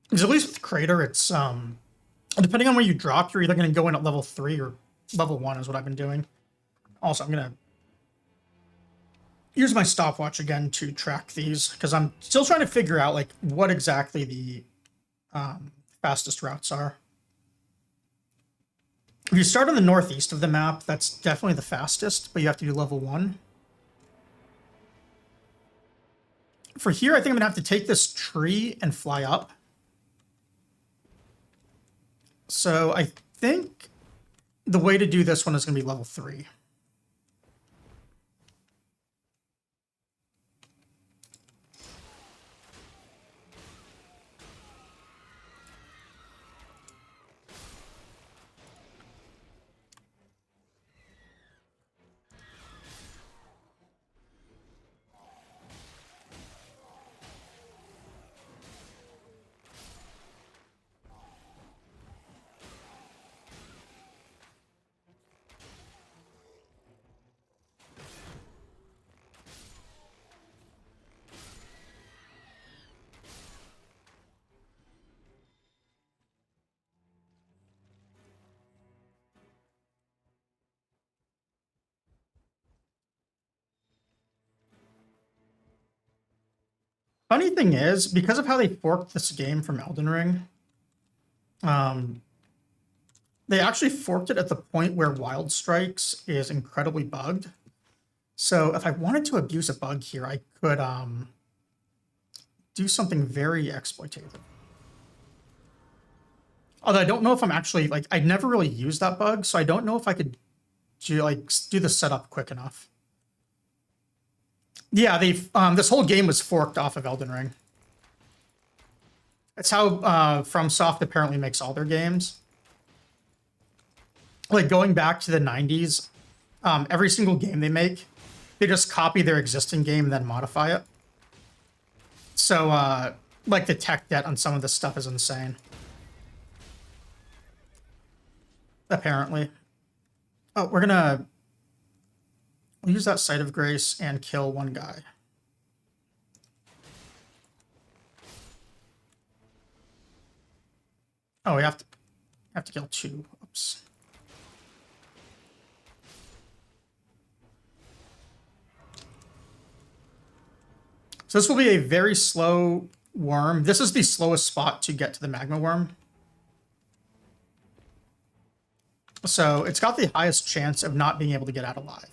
Because at least with Crater, it's depending on where you drop, you're either going to go in at level 3 or level 1 is what I've been doing. Also, I'm going to use my stopwatch again to track these because I'm still trying to figure out like what exactly the fastest routes are. If you start on the northeast of the map, that's definitely the fastest, but you have to do level 1. For here, I think I'm going to have to take this tree and fly up. So I think the way to do this one is going to be level 3. Funny thing is, because of how they forked this game from Elden Ring, they actually forked it at the point where Wild Strikes is incredibly bugged. So if I wanted to abuse a bug here, I could do something very exploitative. Although I don't know if I'm actually like I never really used that bug, so I don't know if I could do the setup quick enough. Yeah, they've this whole game was forked off of Elden Ring. That's how FromSoft apparently makes all their games. Like going back to the 90s, every single game they make, they just copy their existing game and then modify it. So like the tech debt on some of this stuff is insane. Apparently. Oh, we'll use that Site of Grace and kill one guy. Oh, we have to kill 2. Oops. So this will be a very slow worm. This is the slowest spot to get to the magma worm. So it's got the highest chance of not being able to get out alive.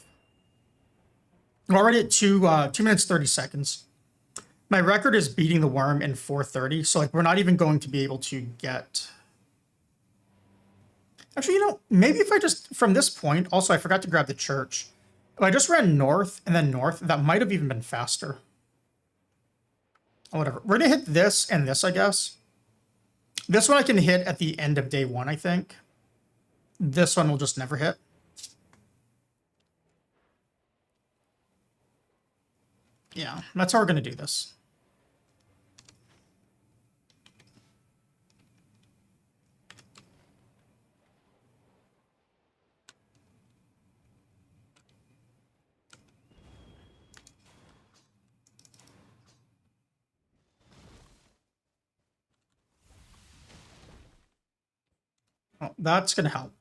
We're already at 2 minutes 30 seconds. My record is beating the worm in 4:30, so like we're not even going to be able to get. Actually, maybe if I just from this point. Also, I forgot to grab the church. If I just ran north and then north, that might have even been faster. Oh, whatever. We're gonna hit this and this, I guess. This one I can hit at the end of day 1, I think. This one will just never hit. Yeah, that's how we're going to do this. Oh, that's going to help.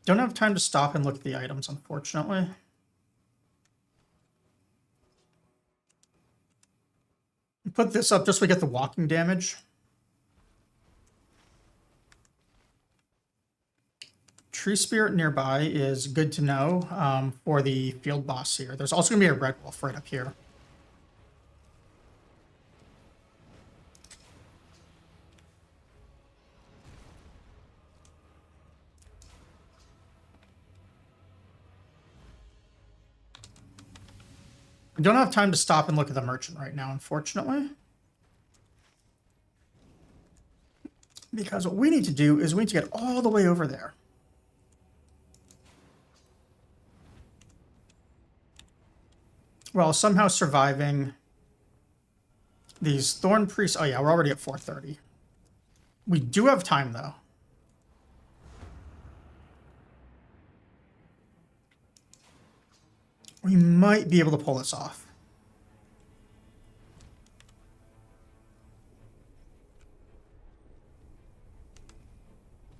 Don't have time to stop and look at the items, unfortunately. Put this up just so we get the walking damage. Tree Spirit nearby is good to know for the field boss here. There's also going to be a red wolf right up here. I don't have time to stop and look at the merchant right now, unfortunately. Because what we need to do is we need to get all the way over there. While somehow surviving these Thorn Priests. Oh yeah, we're already at 4:30. We do have time, though. We might be able to pull this off.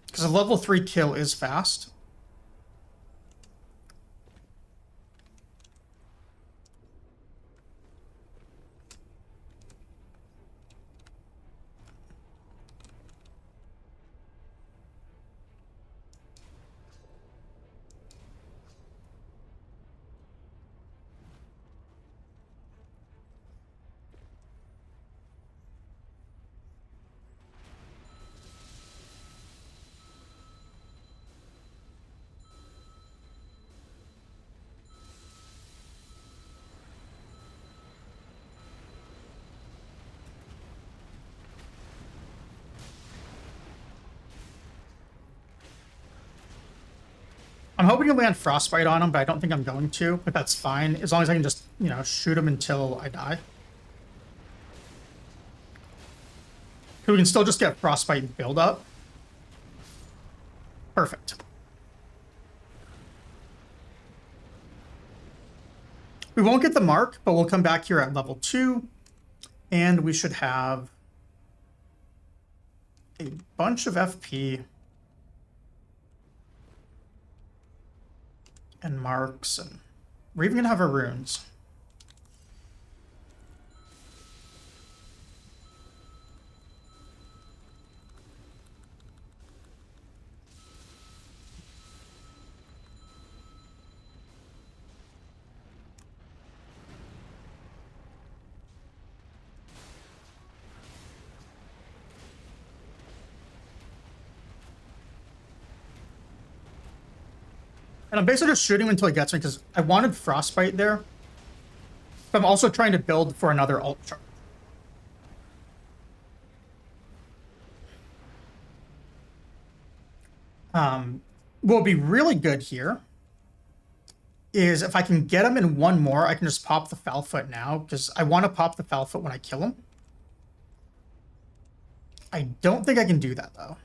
Because a level 3 kill is fast. I'm hoping to land Frostbite on him, but I don't think I'm going to. But that's fine, as long as I can just, you know, shoot him until I die. We can still just get Frostbite build up. Perfect. We won't get the mark, but we'll come back here at level 2, and we should have a bunch of FP and marks, and we're even gonna have our runes. And I'm basically just shooting him until he gets me, because I wanted Frostbite there. But I'm also trying to build for another alt charge. What would be really good here is if I can get him in one more, I can just pop the foul foot now, because I want to pop the foul foot when I kill him. I don't think I can do that, though.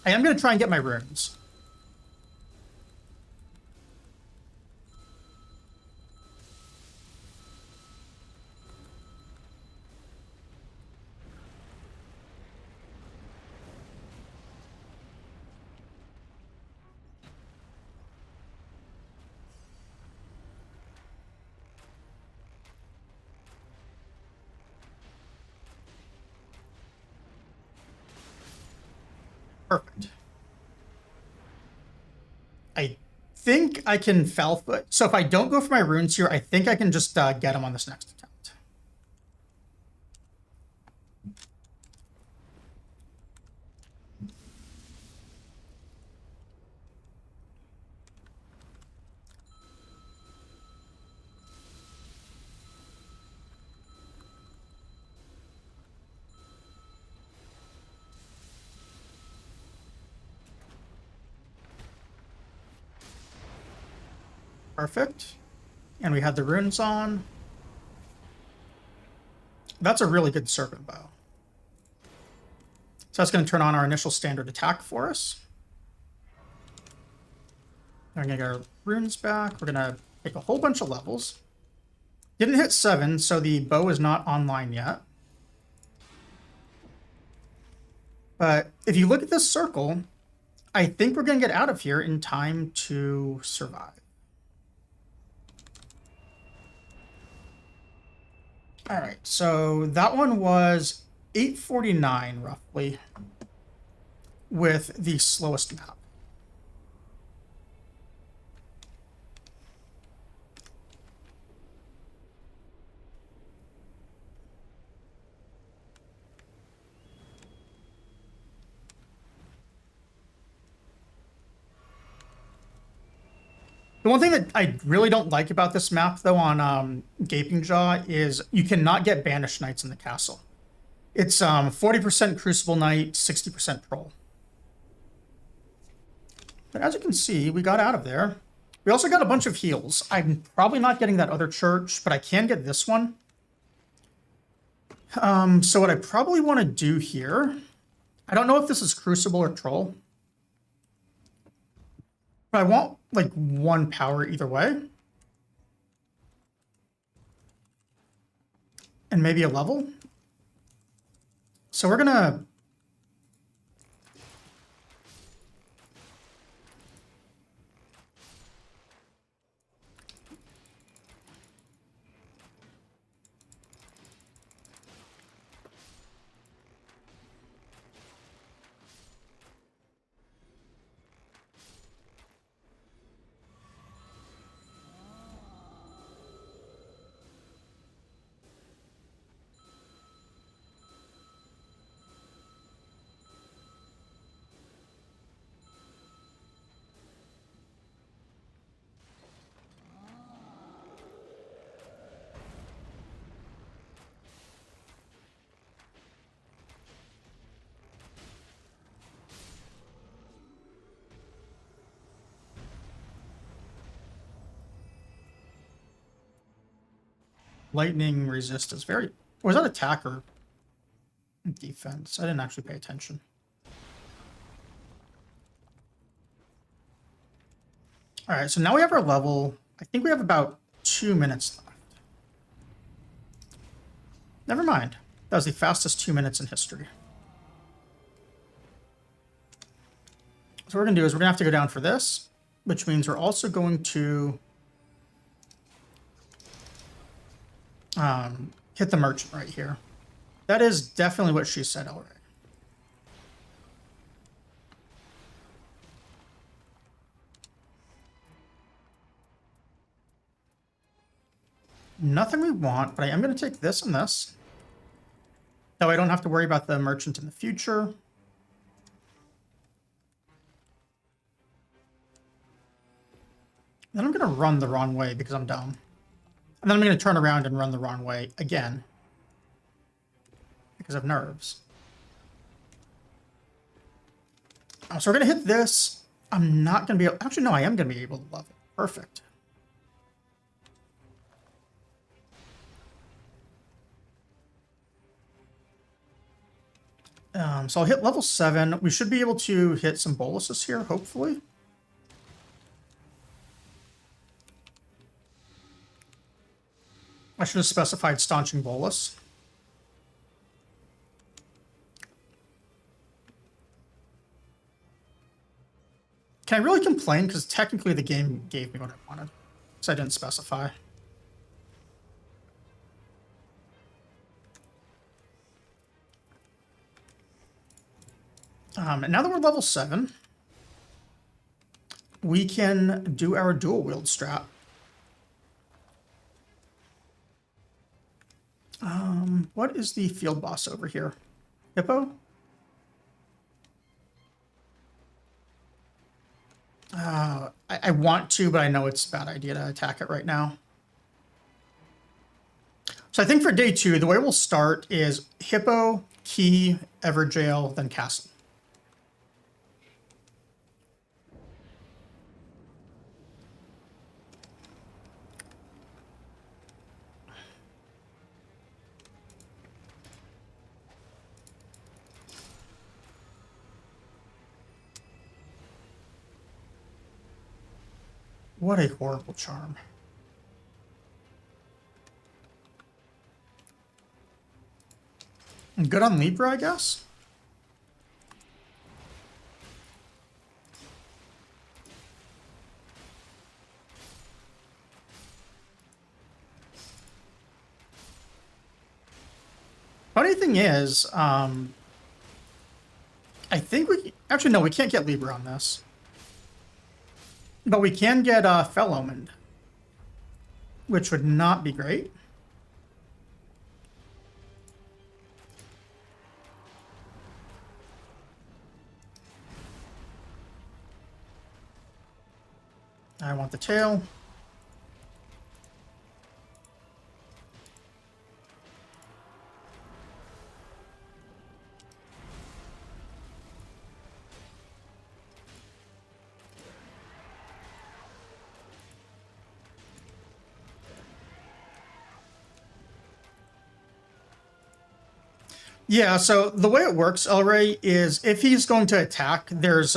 I am going to try and get my runes. Perfect. I think I can foul foot. So if I don't go for my runes here, I think I can just get him on this next attempt. Perfect. And we had the runes on. That's a really good serpent bow. So that's going to turn on our initial standard attack for us. We're going to get our runes back. We're going to take a whole bunch of levels. Didn't hit 7, so the bow is not online yet. But if you look at this circle, I think we're going to get out of here in time to survive. All right, so that one was 849 roughly with the slowest map. The one thing that I really don't like about this map, though, on Gaping Jaw is you cannot get Banished Knights in the castle. It's 40% Crucible Knight, 60% Troll. But as you can see, we got out of there. We also got a bunch of heals. I'm probably not getting that other church, but I can get this one. So what I probably want to do here, I don't know if this is Crucible or Troll. But like 1 power either way. And maybe a level. So we're gonna... Lightning resist is very... Was that attack or defense? I didn't actually pay attention. All right, so now we have our level. I think we have about 2 minutes left. Never mind. That was the fastest 2 minutes in history. So what we're going to do is we're going to have to go down for this, which means we're also going to hit the merchant right here. That is definitely what she said already. Nothing we want, but I am going to take this and this. Though I don't have to worry about the merchant in the future. Then I'm going to run the wrong way because I'm dumb. And then I'm going to turn around and run the wrong way again. Because of nerves. So we're going to hit this. I'm not going to be able... Actually, no, I am going to be able to level. Perfect. So I'll hit level 7. We should be able to hit some boluses here, hopefully. I should have specified staunching bolus. Can I really complain? Because technically the game gave me what I wanted. So I didn't specify. And now that we're level 7, we can do our dual wield strat. What is the field boss over here? Hippo? I want to, but I know it's a bad idea to attack it right now. So I think for day 2, the way we'll start is Hippo, Key, Everjail, then Castle. What a horrible charm. Good on Libra, I guess? Funny thing is, I think we... Actually, no, we can't get Libra on this. But we can get Fell Omened, which would not be great. I want the tail. Yeah, so the way it works, Elray, is if he's going to attack, there's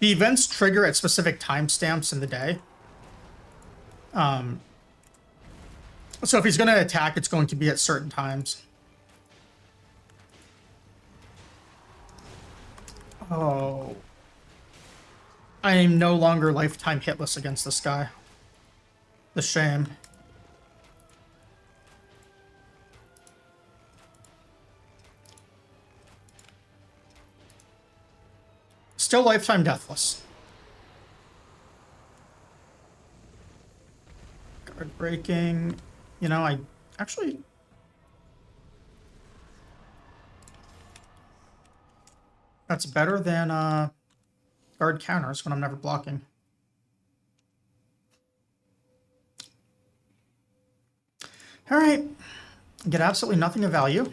The events trigger at specific timestamps in the day. So if he's going to attack, it's going to be at certain times. Oh. I am no longer lifetime hitless against this guy. The shame. Still lifetime deathless. Guard breaking. You know, I actually... That's better than guard counters when I'm never blocking. All right. Get absolutely nothing of value.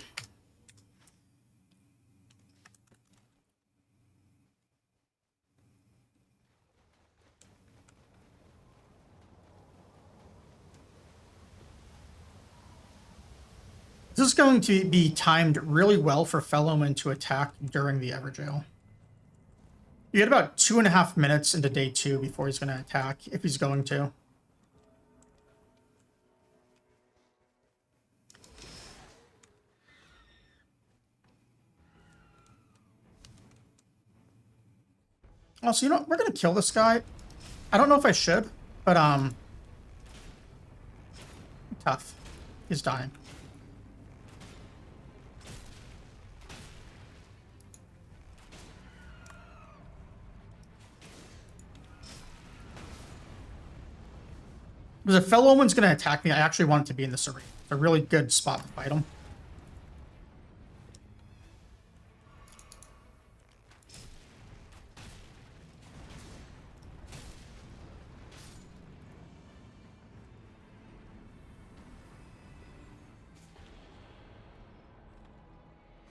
This is going to be timed really well for Fellowman to attack during the Everjail. You get about 2.5 minutes into day 2 before he's going to attack, if he's going to. Also, you know what? We're going to kill this guy. I don't know if I should, but, tough. He's dying. Because if Fellowman's going to attack me, I actually want it to be in this arena. It's a really good spot to fight him.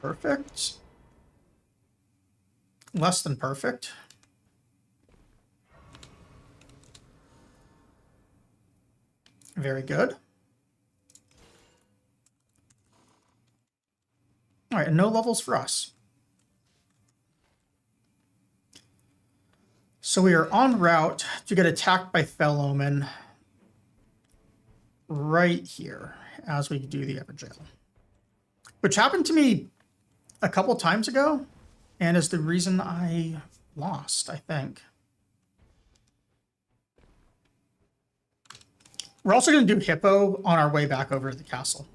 Perfect. Less than perfect. Very good. All right, no levels for us. So we are en route to get attacked by Fellowman right here as we do the Everjail, which happened to me a couple times ago and is the reason I lost, I think. We're also going to do Hippo on our way back over to the castle.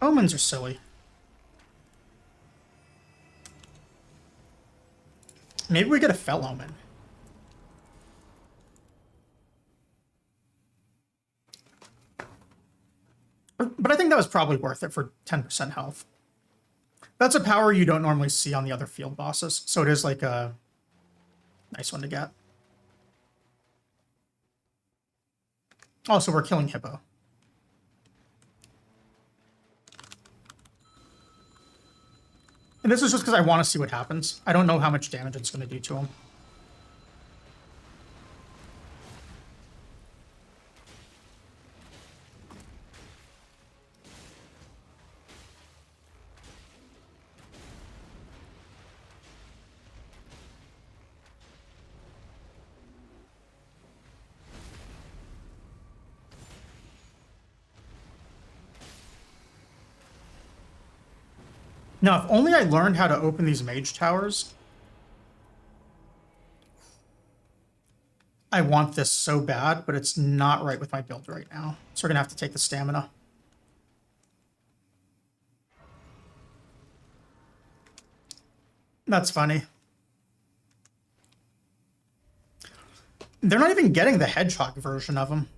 Omens are silly. Maybe we get a Fell Omen. But I think that was probably worth it for 10% health. That's a power you don't normally see on the other field bosses, so it is like a nice one to get. Also, we're killing Hippo. And this is just because I want to see what happens. I don't know how much damage it's going to do to him. Now, if only I learned how to open these mage towers. I want this so bad, but it's not right with my build right now. So we're going to have to take the stamina. That's funny. They're not even getting the hedgehog version of them.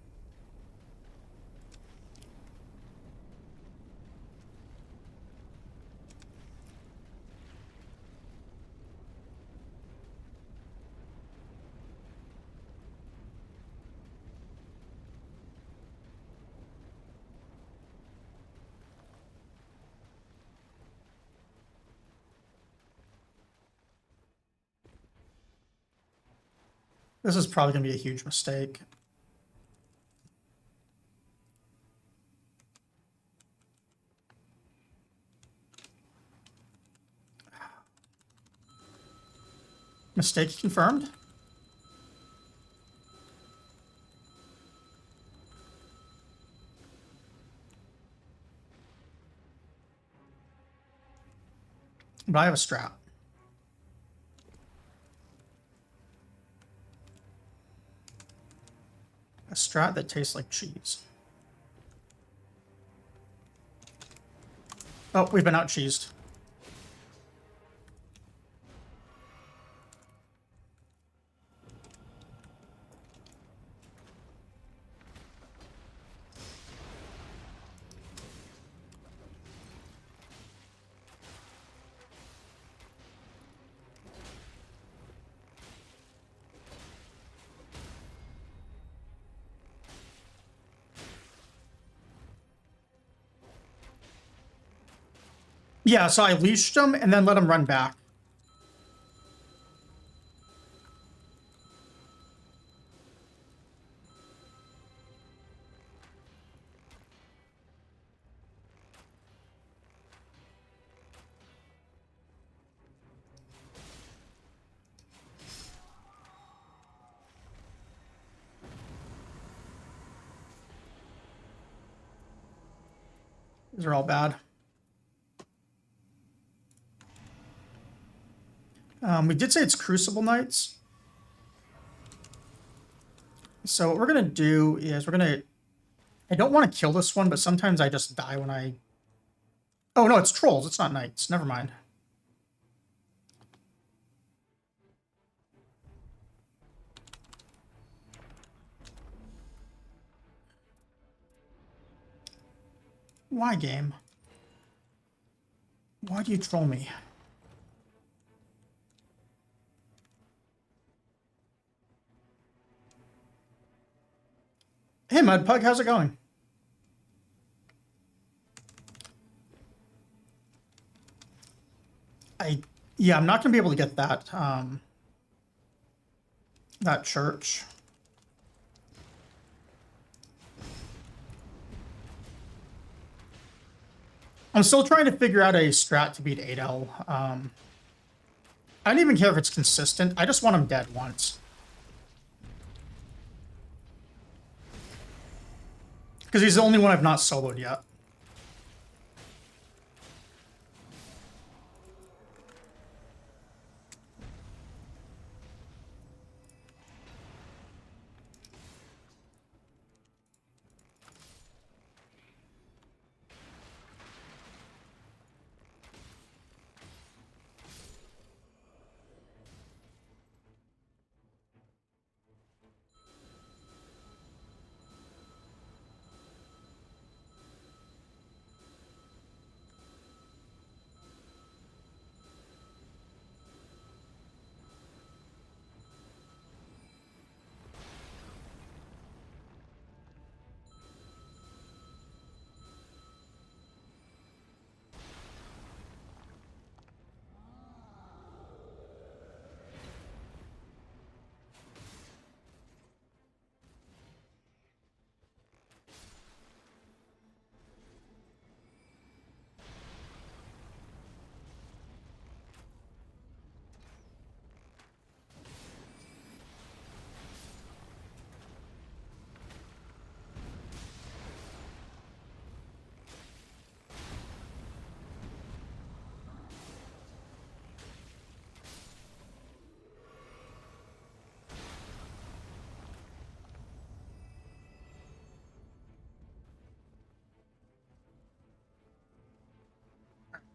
This is probably going to be a huge mistake. Mistake confirmed. But I have a strat. A strat that tastes like cheese. Oh, we've been out cheesed. Yeah, so I leashed him and then let him run back. These are all bad. We did say it's Crucible Knights. So what we're going to do is we're going to... I don't want to kill this one, but sometimes I just die when I... Oh, no, it's Trolls. It's not Knights. Never mind. Why, game? Why do you troll me? Hey, Mudpug, how's it going? Yeah, I'm not going to be able to get that, that church. I'm still trying to figure out a strat to beat Adel. I don't even care if it's consistent. I just want him dead once. Because he's the only one I've not soloed yet.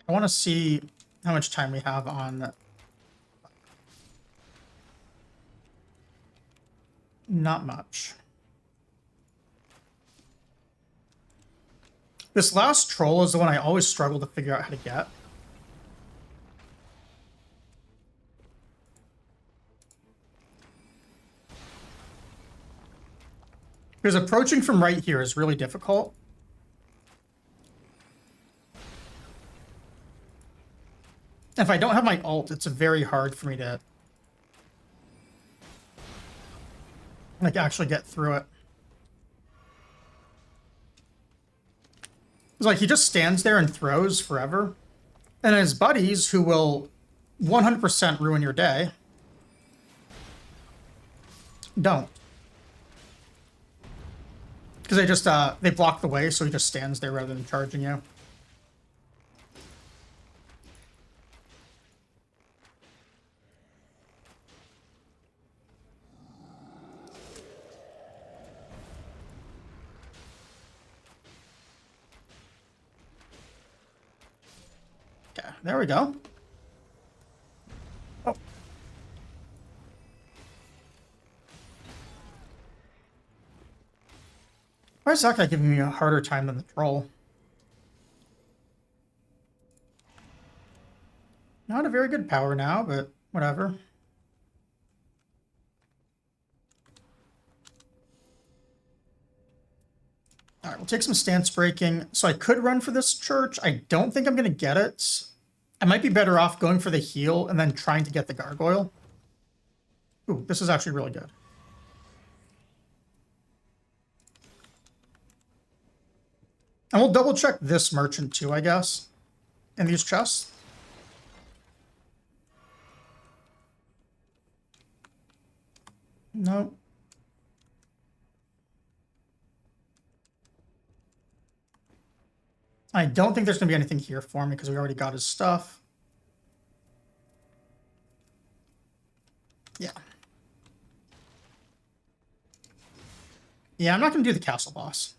I want to see how much time we have on... Not much. This last troll is the one I always struggle to figure out how to get. Because approaching from right here is really difficult. If I don't have my ult, it's very hard for me to... Like, actually get through it. It's like, he just stands there and throws forever. And his buddies, who will 100% ruin your day, don't. Because they just, they block the way, so he just stands there rather than charging you. Okay, there we go. Oh. Why is that guy giving me a harder time than the troll? Not a very good power now, but whatever. All right, we'll take some stance breaking. So I could run for this church. I don't think I'm going to get it. I might be better off going for the heal and then trying to get the gargoyle. Ooh, this is actually really good. And we'll double check this merchant too, I guess, in these chests. No. I don't think there's going to be anything here for me because we already got his stuff. Yeah. Yeah, I'm not going to do the castle boss.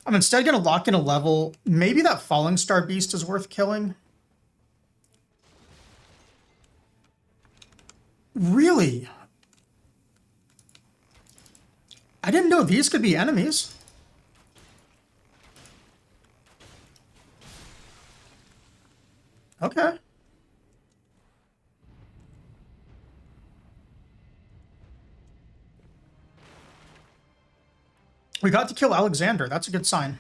I'm instead going to lock in a level. Maybe that Falling Star Beast is worth killing. Really? I didn't know these could be enemies. Okay. We got to kill Alexander. That's a good sign.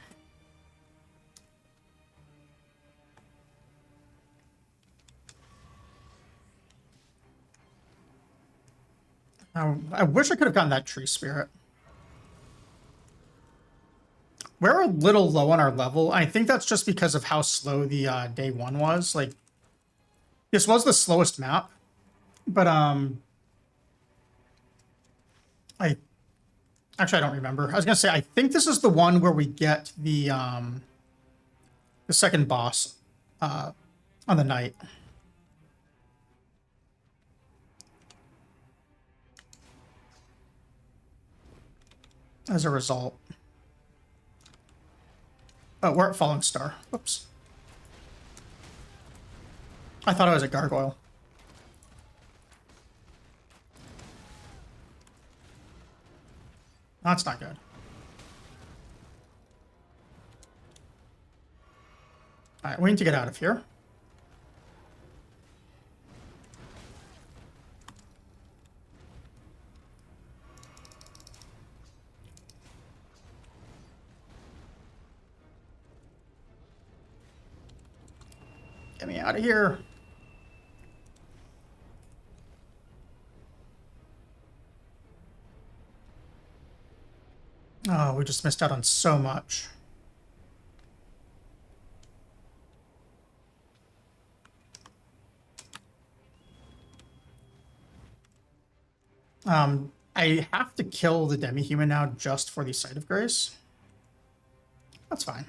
I wish I could have gotten that tree spirit. We're a little low on our level. I think that's just because of how slow the day one was. Like, this was the slowest map, but actually I don't remember. I was gonna say I think this is the one where we get the second boss on the night. As a result. Oh, we're at Falling Star. Whoops. I thought I was a gargoyle. That's not good. All right, we need to get out of here. Get me out of here. Oh, we just missed out on so much. I have to kill the demi-human now just for the Sight of Grace. That's fine.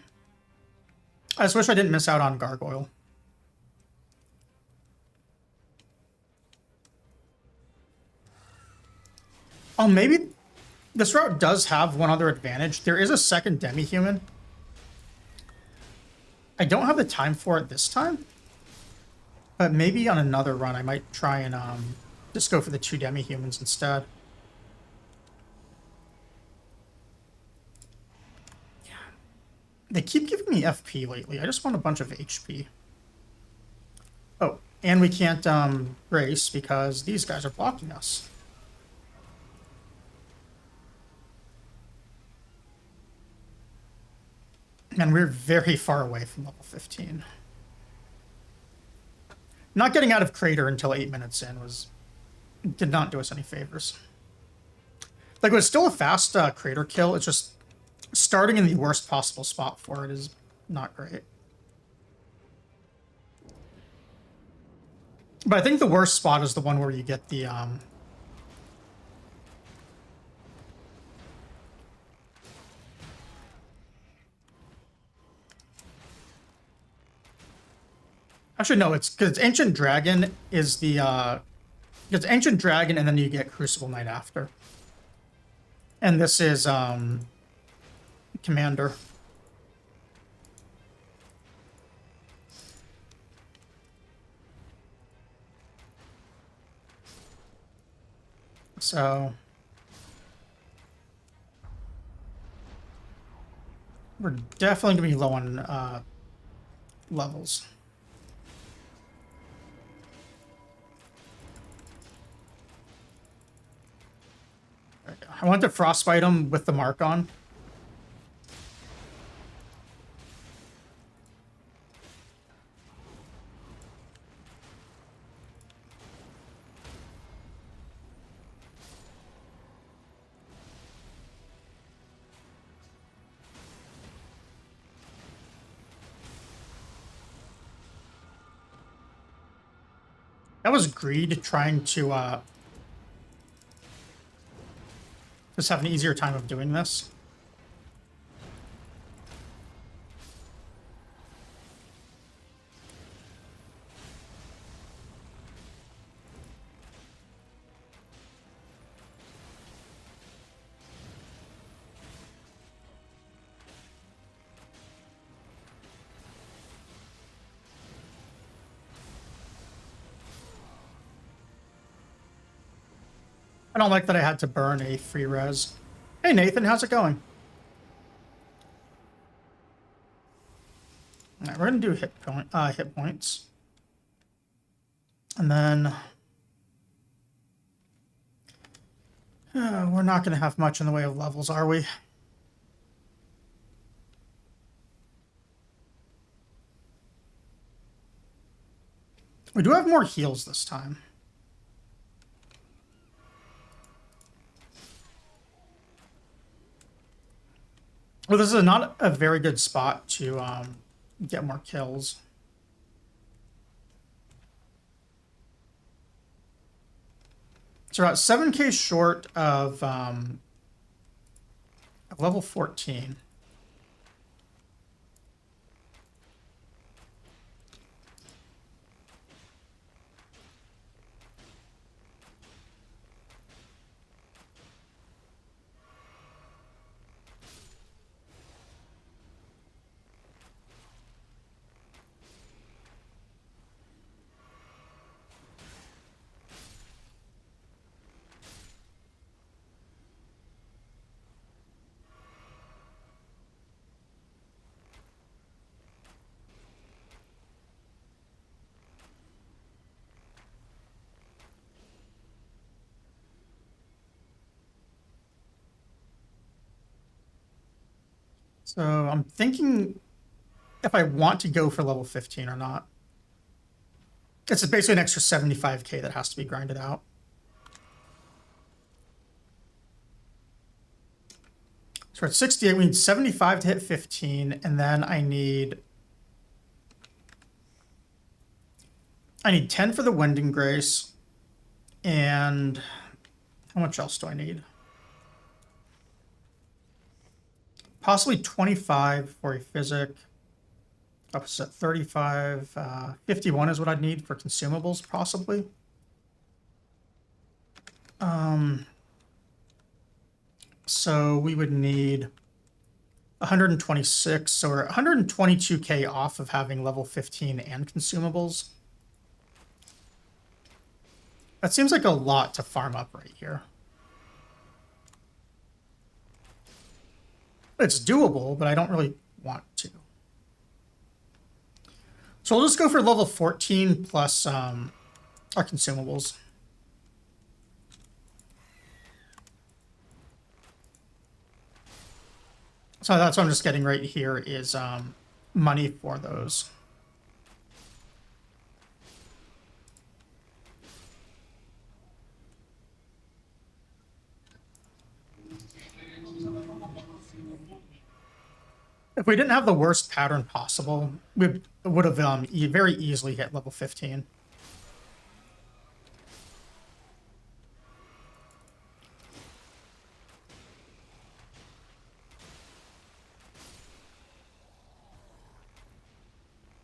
I just wish I didn't miss out on Gargoyle. Oh, maybe this route does have one other advantage. There is a second demi-human. I don't have the time for it this time, but maybe on another run I might try and just go for the 2 demi-humans instead. Yeah. They keep giving me FP lately. I just want a bunch of HP. Oh, and we can't race because these guys are blocking us. And we're very far away from level 15. Not getting out of Crater until 8 minutes in was did not do us any favors. Like, it was still a fast crater kill. It's just starting in the worst possible spot for it is not great. But I think the worst spot is the one where you get the actually, no, it's because Ancient Dragon is the it's Ancient Dragon, and then you get Crucible Knight after. And this is Commander. So we're definitely gonna be low on levels. I want to frostbite him with the mark on. That was greed trying to just have an easier time of doing this. I don't like that I had to burn a free res. Hey Nathan, how's it going? All right, we're gonna do hit points, and then we're not gonna have much in the way of levels, are we? We do have more heals this time. Well, this is not a very good spot to get more kills. So we're about 7k short of level 14. So I'm thinking if I want to go for level 15 or not. It's basically an extra 75k that has to be grinded out. So we're at 68, we need 75 to hit 15, and then I need 10 for the Wending Grace, and how much else do I need? Possibly 25 for a Physic. Opposite 35. 51 is what I'd need for consumables, possibly. So we would need 126, so we're 122k off of having level 15 and consumables. That seems like a lot to farm up right here. It's doable, but I don't really want to. So we'll just go for level 14 plus our consumables. So that's what I'm just getting right here is money for those. If we didn't have the worst pattern possible, we would have very easily hit level 15.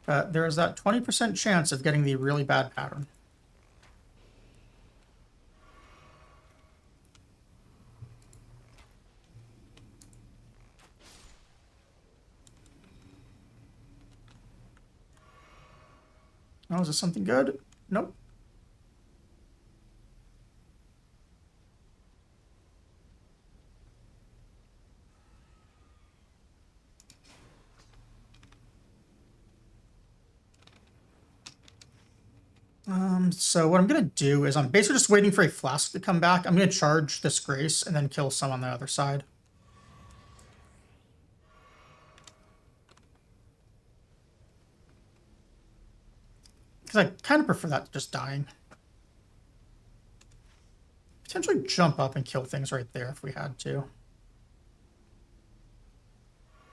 But there is that 20% chance of getting the really bad pattern. Oh, is this something good? Nope. So what I'm going to do is I'm basically just waiting for a flask to come back. I'm going to charge this Grace and then kill some on the other side. Because I kind of prefer that to just dying. Potentially jump up and kill things right there if we had to.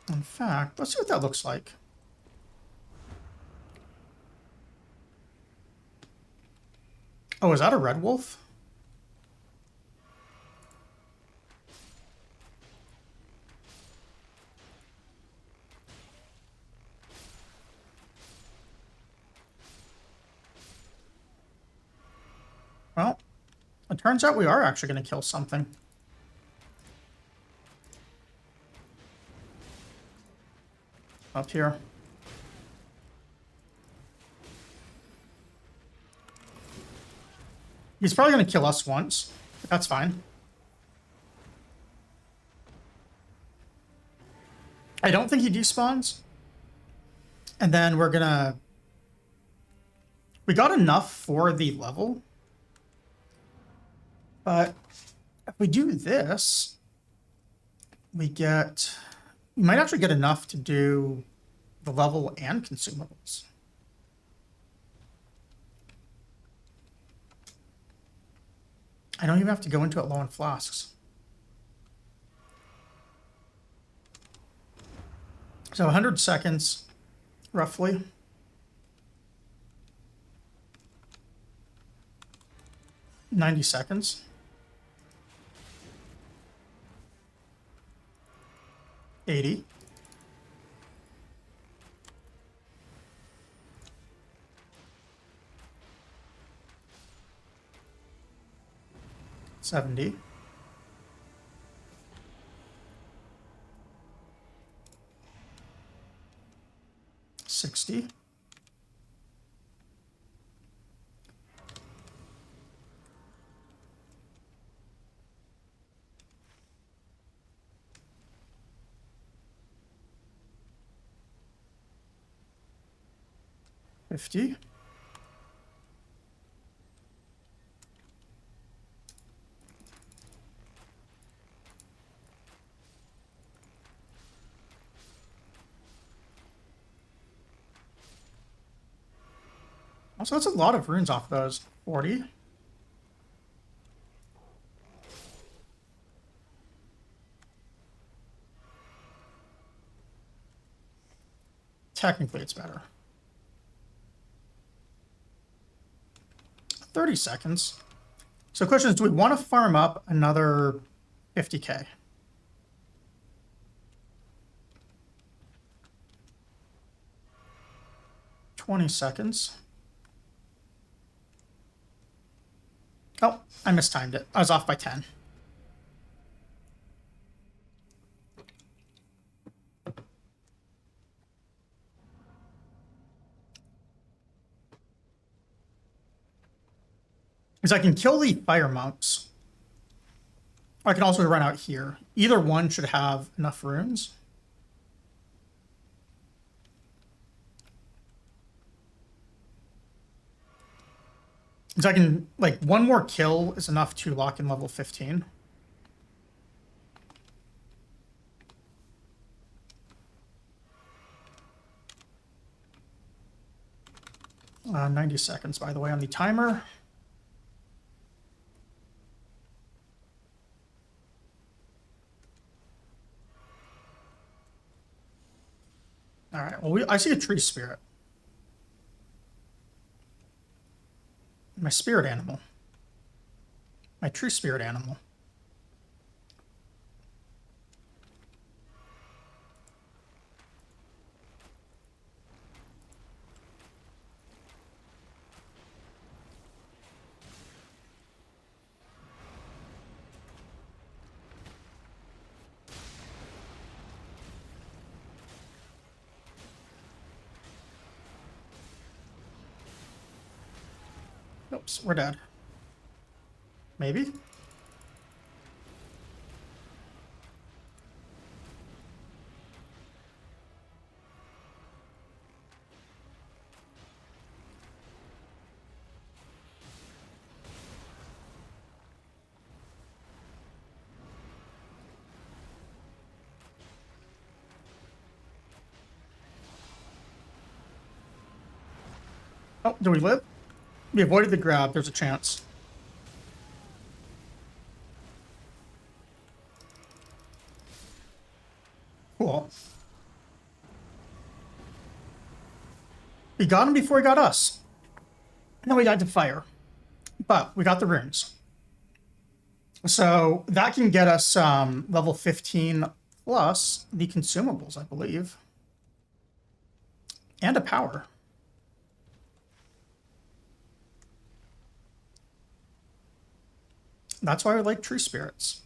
In fact, let's see what that looks like. Oh, is that a red wolf? Well, it turns out we are actually going to kill something. Up here. He's probably going to kill us once, but that's fine. I don't think he despawns. And then we're going to... We got enough for the level. But if we do this, we get... We might actually get enough to do the level and consumables. I don't even have to go into it low on flasks. So 100 seconds, roughly. $90 seconds. $80. $70. $60. $50. Also, that's a lot of runes off those. 40. Technically, it's better. 30 seconds. So the question is, do we want to farm up another 50k? $20 seconds. Oh, I mistimed it. I was off by 10. Because I can kill the fire monks. Or I can also run out here. Either one should have enough runes. Because I can, like, one more kill is enough to lock in level 15. Uh, 90 seconds, by the way, on the timer. All right. Well, I see a tree spirit. My spirit animal. My tree spirit animal. Oops, we're dead. Maybe? Oh, do we live? We avoided the grab. There's a chance. Cool. We got him before he got us. And then we died to fire. But we got the runes. So that can get us level 15 plus the consumables, I believe. And a power. That's why I like tree spirits.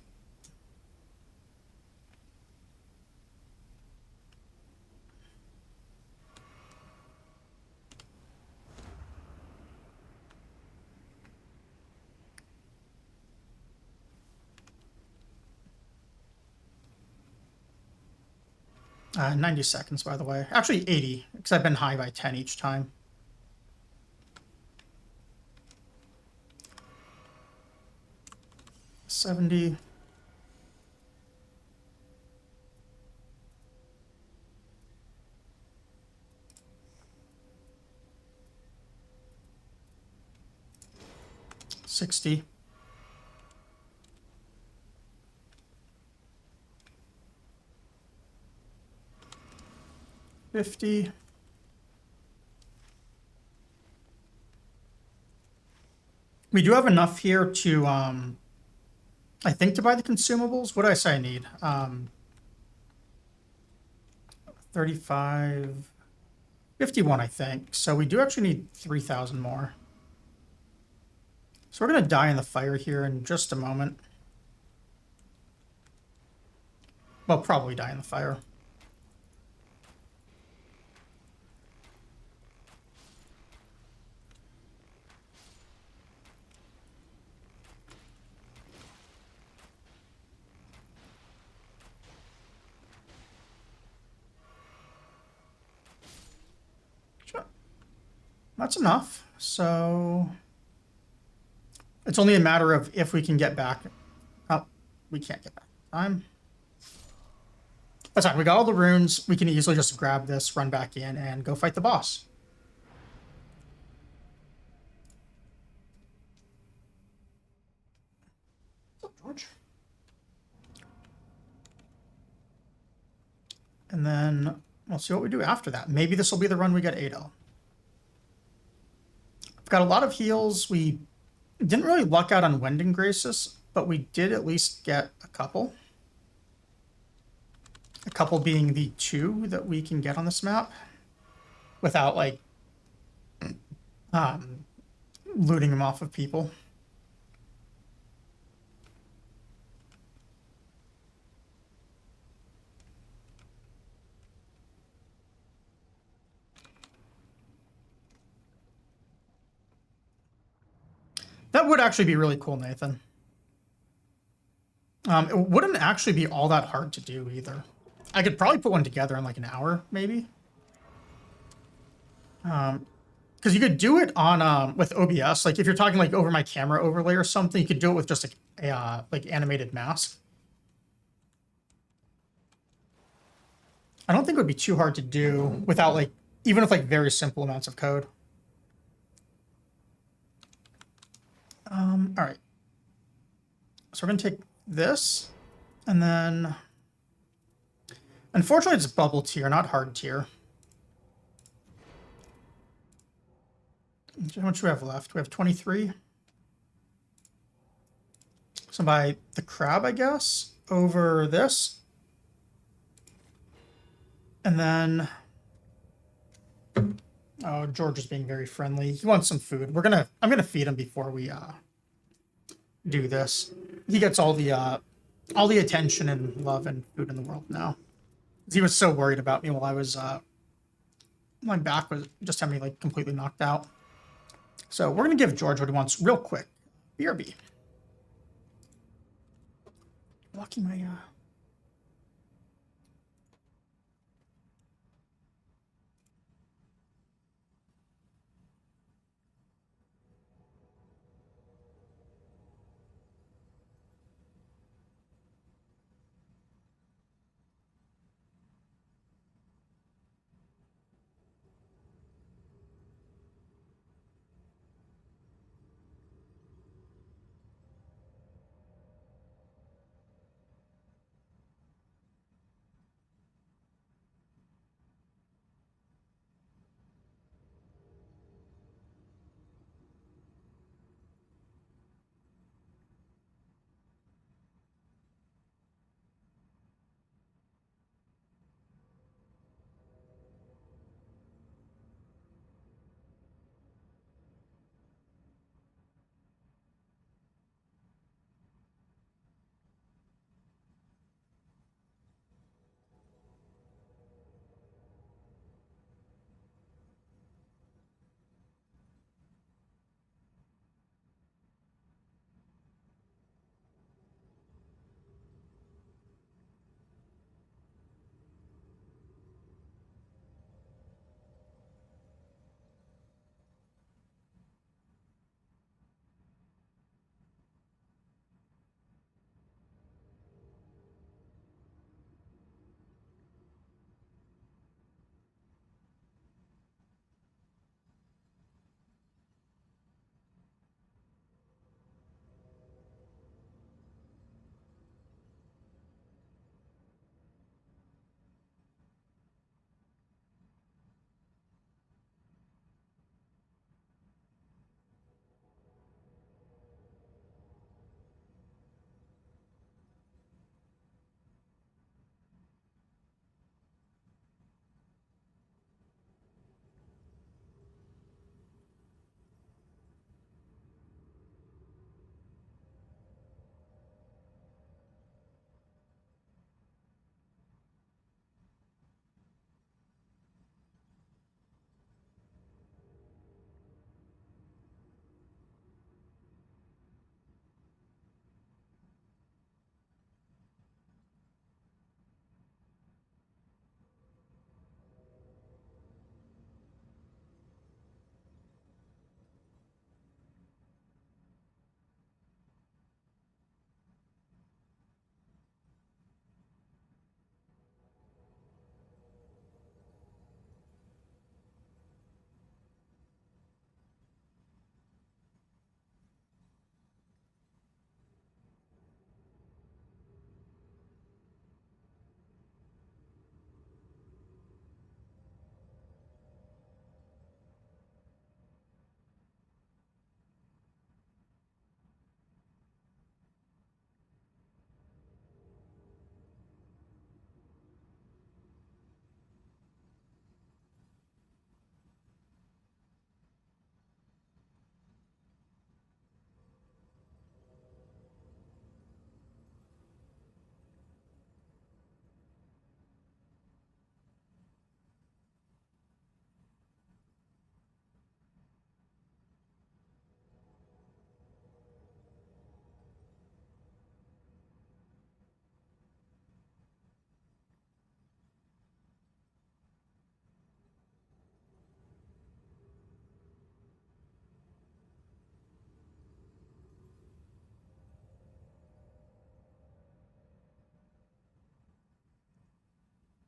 Uh, 90 seconds, by the way. Actually, 80, because I've been high by 10 each time. $70. $60. $50. We do have enough here to, I think, to buy the consumables. What did I say I need? 35, 51, I think. So we do actually need 3,000 more. So we're going to die in the fire here in just a moment. Well, probably die in the fire. Sure. That's enough. So it's only a matter of if we can get back. Oh, we can't get back. That's fine. We got all the runes. We can easily just grab this, run back in, and go fight the boss. What's up, George? And then we'll see what we do after that. Maybe this will be the run we get Adel. We've got a lot of heals. We didn't really luck out on Wending Graces, but we did at least get a couple. A couple being the 2 that we can get on this map without, like, looting them off of people. That would actually be really cool, Nathan. It wouldn't actually be all that hard to do either. I could probably put one together in like an hour, maybe. Because you could do it on with OBS. Like if you're talking like over my camera overlay or something, you could do it with just a like animated mask. I don't think it would be too hard to do without like even with like very simple amounts of code. All right. So we're gonna take this, and then unfortunately it's bubble tier, not hard tier. How much do we have left? We have 23. So buy the crab, I guess, over this. And then, oh, George is being very friendly. He wants some food. I'm gonna feed him before we do this. He gets all the attention and love and food in the world now. He was so worried about me while I was my back was just had me like completely knocked out. So we're gonna give George what he wants real quick. BRB. Lucky my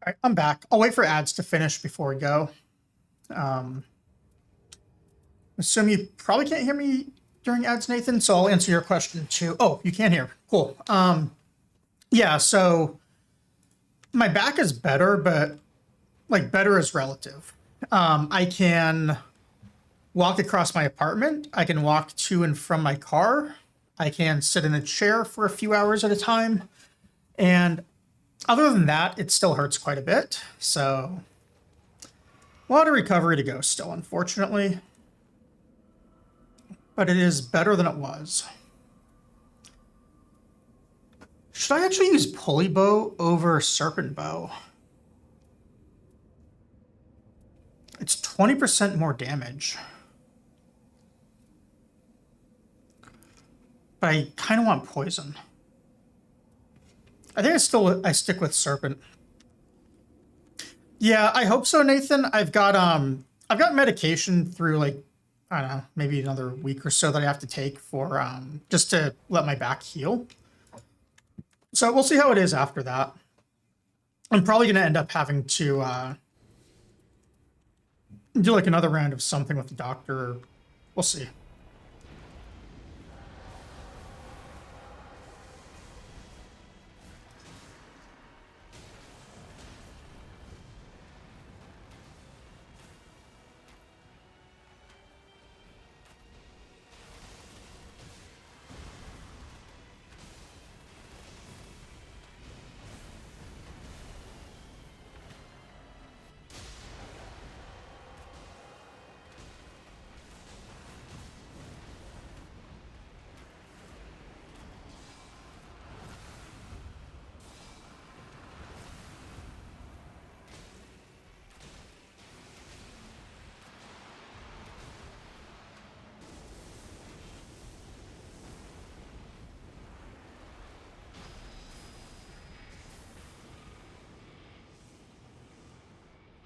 All right, I'm back. I'll wait for ads to finish before we go. Assume you probably can't hear me during ads, Nathan, so I'll answer your question too. Oh, you can hear. Cool. Yeah, so my back is better, but like better is relative. I can walk across my apartment. I can walk to and from my car. I can sit in a chair for a few hours at a time. And other than that, it still hurts quite a bit. So a lot of recovery to go still, unfortunately. But it is better than it was. Should I actually use pulley bow over serpent bow? It's 20% more damage. But I kind of want poison. I think I stick with serpent. Yeah, I hope so, Nathan. I've got medication through like, I don't know, maybe another week or so that I have to take for just to let my back heal. So we'll see how it is after that. I'm probably gonna end up having to do like another round of something with the doctor. We'll see.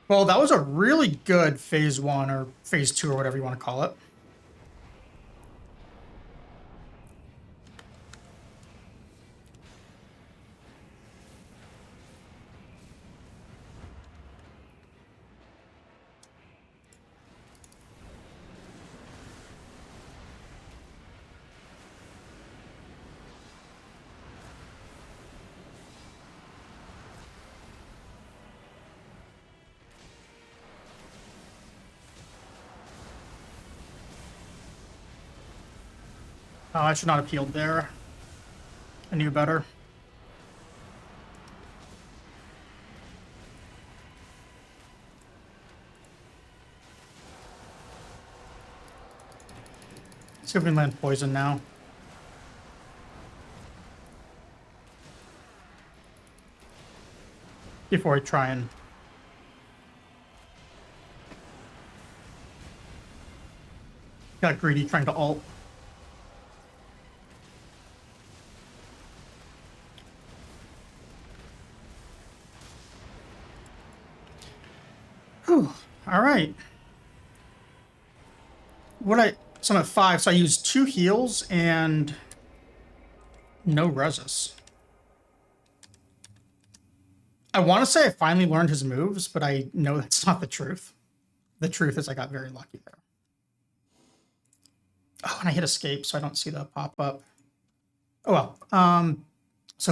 Well, that was a really good phase 1 or phase 2 or whatever you want to call it. Oh, I should not have healed there. I knew better. Let's see if we can land poison now. Before I try and... Got greedy trying to ult. Whew. All right. So I'm at 5, so I used 2 heals and no resus. I want to say I finally learned his moves, but I know that's not the truth. The truth is I got very lucky there. Oh, and I hit escape, so I don't see that pop up. Oh well.